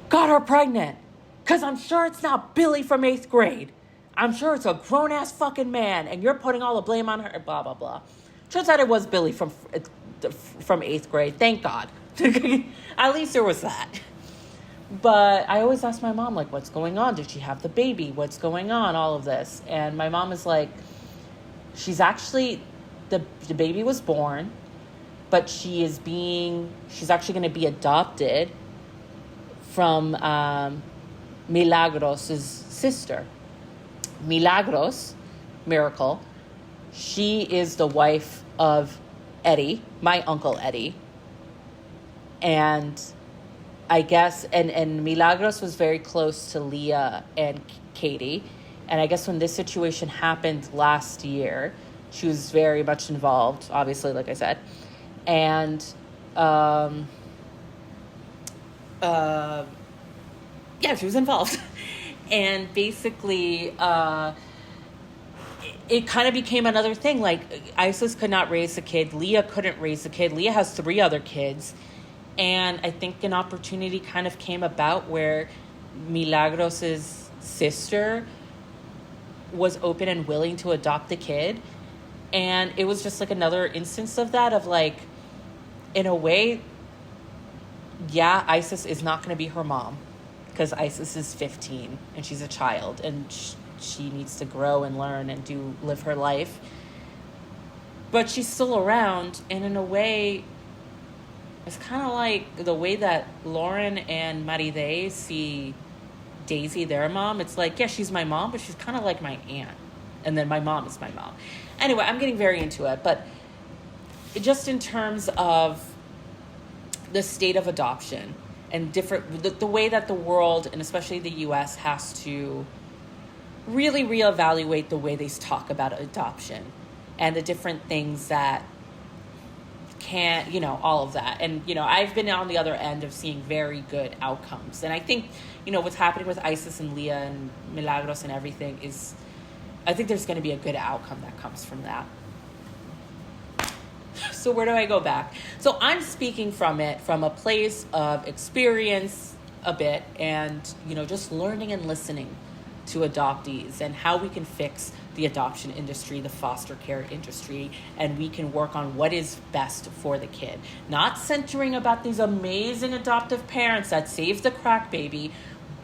got her pregnant? Because I'm sure it's not Billy from 8th grade. I'm sure it's a grown-ass fucking man. And you're putting all the blame on her. Blah, blah, blah. Turns out it was Billy from 8th grade. Thank God. At least there was that. But I always ask my mom, like, what's going on? Did she have the baby? What's going on? All of this. And my mom is like, she's actually, the baby was born, but she's actually going to be adopted from Milagros' sister. Milagros Miracle. She is the wife of Eddie, my Uncle Eddie. And I guess, and Milagros was very close to Leah and Katie. And I guess when this situation happened last year, she was very much involved, obviously, like I said. And, yeah, she was involved. And basically, it kind of became another thing. Like, Isis could not raise a kid. Leah couldn't raise a kid. Leah has 3 other kids. And I think an opportunity kind of came about where Milagros' sister was open and willing to adopt the kid. And it was just like another instance of that, of like, in a way, yeah, Isis is not going to be her mom, because Isis is 15 and she's a child, and she needs to grow and learn and live her life. But she's still around, and in a way, it's kind of like the way that Lauren and Maride see Daisy, their mom. It's like, yeah, she's my mom, but she's kind of like my aunt. And then my mom is my mom. Anyway, I'm getting very into it. But just in terms of the state of adoption and the way that the world, and especially the U.S., has to really reevaluate the way they talk about adoption and the different things that all of that. And, I've been on the other end of seeing very good outcomes. And I think, what's happening with Isis and Leah and Milagros and everything is, I think there's going to be a good outcome that comes from that. So where do I go back? So I'm speaking from a place of experience a bit, and, just learning and listening to adoptees and how we can fix the adoption industry, the foster care industry, and we can work on what is best for the kid. Not centering about these amazing adoptive parents that save the crack baby,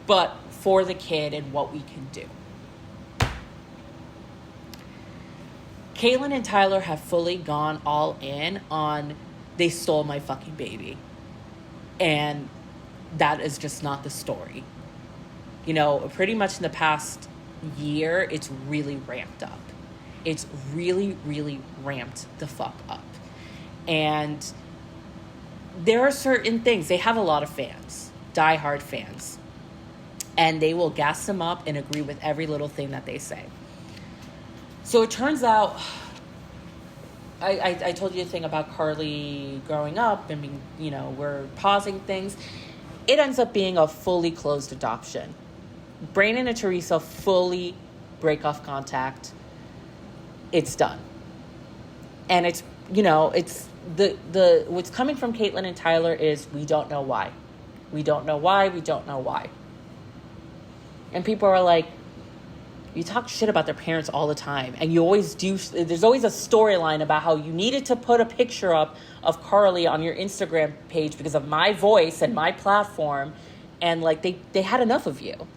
but for the kid and what we can do. Catelynn and Tyler have fully gone all in on, they stole my fucking baby. And that is just not the story. Pretty much in the past year, it's really ramped up. It's really, really ramped the fuck up. And there are certain things. They have a lot of fans, diehard fans. And they will gas them up and agree with every little thing that they say. So it turns out, I told you the thing about Carly growing up and being, we're pausing things. It ends up being a fully closed adoption. Brandon and Teresa fully break off contact. It's done. And it's, it's the what's coming from Catelynn and Tyler is, we don't know why. We don't know why. We don't know why. And people are like, you talk shit about their parents all the time. And you always do. There's always a storyline about how you needed to put a picture up of Carly on your Instagram page because of my voice and my platform. And like, they had enough of you.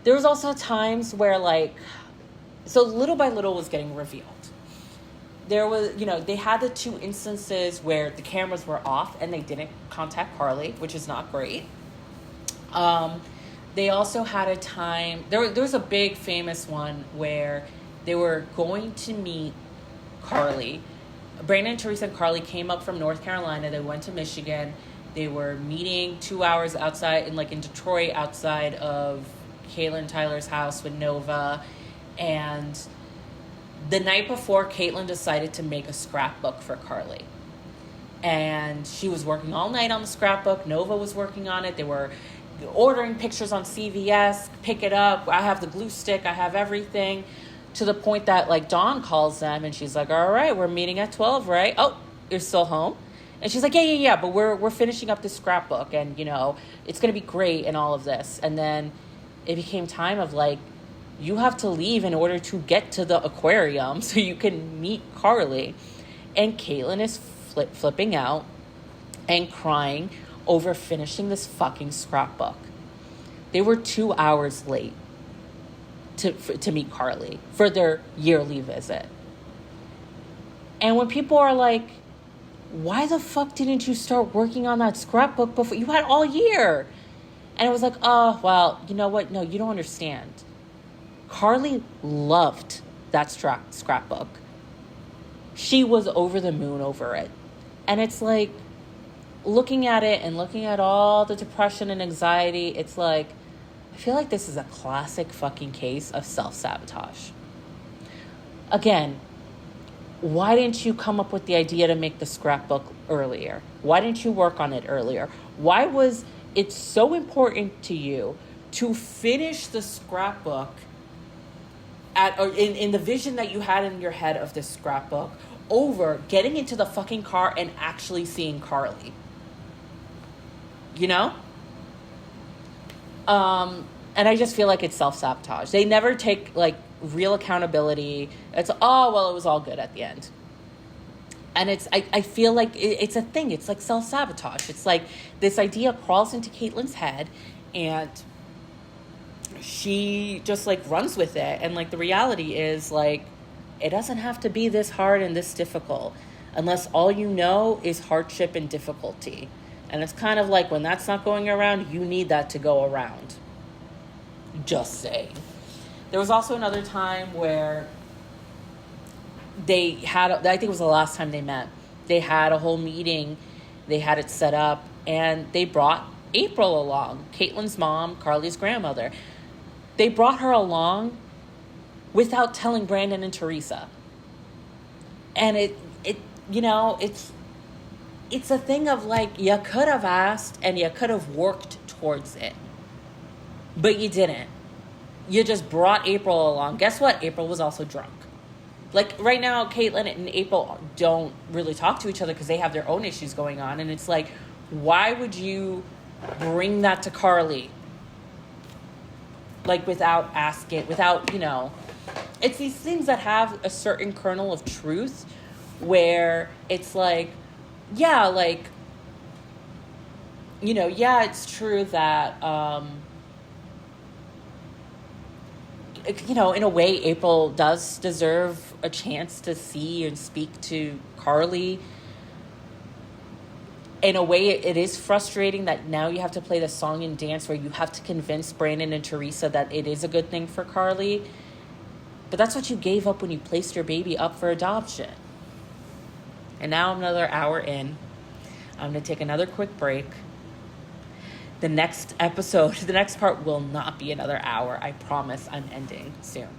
There was also times where so little by little was getting revealed. There was, they had the 2 instances where the cameras were off and they didn't contact Carly, which is not great. They also had a time, there was a big famous one where they were going to meet Carly. Brandon, Teresa, and Carly came up from North Carolina. They went to Michigan. They were meeting 2 hours outside in Detroit, outside of Catelynn Tyler's house with Nova. And the night before, Catelynn decided to make a scrapbook for Carly. And she was working all night on the scrapbook. Nova was working on it. They were ordering pictures on CVS, pick it up. I have the glue stick. I have everything, to the point that Dawn calls them and she's like, all right, we're meeting at 12, right? Oh, you're still home? And she's like, yeah, but we're finishing up this scrapbook and, it's going to be great and all of this. And then it became time of you have to leave in order to get to the aquarium so you can meet Carly. And Catelynn is flipping out and crying over finishing this fucking scrapbook. They were 2 hours late to meet Carly for their yearly visit. And when people are like, why the fuck didn't you start working on that scrapbook before? You had all year. And it was like, oh, well, you know what? No, you don't understand. Carly loved that scrapbook. She was over the moon over it. And it's like, looking at it and looking at all the depression and anxiety, it's like, I feel like this is a classic fucking case of self-sabotage. Again, why didn't you come up with the idea to make the scrapbook earlier? Why didn't you work on it earlier? Why was it so important to you to finish the scrapbook in the vision that you had in your head of this scrapbook over getting into the fucking car and actually seeing Carly? You know? And I just feel like it's self-sabotage. They never take, like, real accountability. It's, oh, well, it was all good at the end. And I feel like it's a thing. It's like self-sabotage. It's like this idea crawls into Catelyn's head and she just, like, runs with it. And, like, the reality is, like, it doesn't have to be this hard and this difficult unless all you know is hardship and difficulty. And it's kind of like when that's not going around, you need that to go around. Just saying. There was also another time where they had, I think it was the last time they met, they had a whole meeting, they had it set up, and they brought April along, Catelyn's mom, Carly's grandmother. They brought her along without telling Brandon and Teresa. And it you know, it's a thing of, like, you could have asked and you could have worked towards it. But you didn't. You just brought April along. Guess what? April was also drunk. Like, right now, Catelynn and April don't really talk to each other because they have their own issues going on. And it's like, why would you bring that to Carly? Like, without asking, without, you know. It's these things that have a certain kernel of truth where it's like, yeah, like, you know, yeah, it's true that, you know, in a way, April does deserve a chance to see and speak to Carly. In a way, it is frustrating that now you have to play the song and dance where you have to convince Brandon and Teresa that it is a good thing for Carly. But that's what you gave up when you placed your baby up for adoption. And now I'm another hour in. I'm going to take another quick break. The next episode, the next part will not be another hour. I promise I'm ending soon.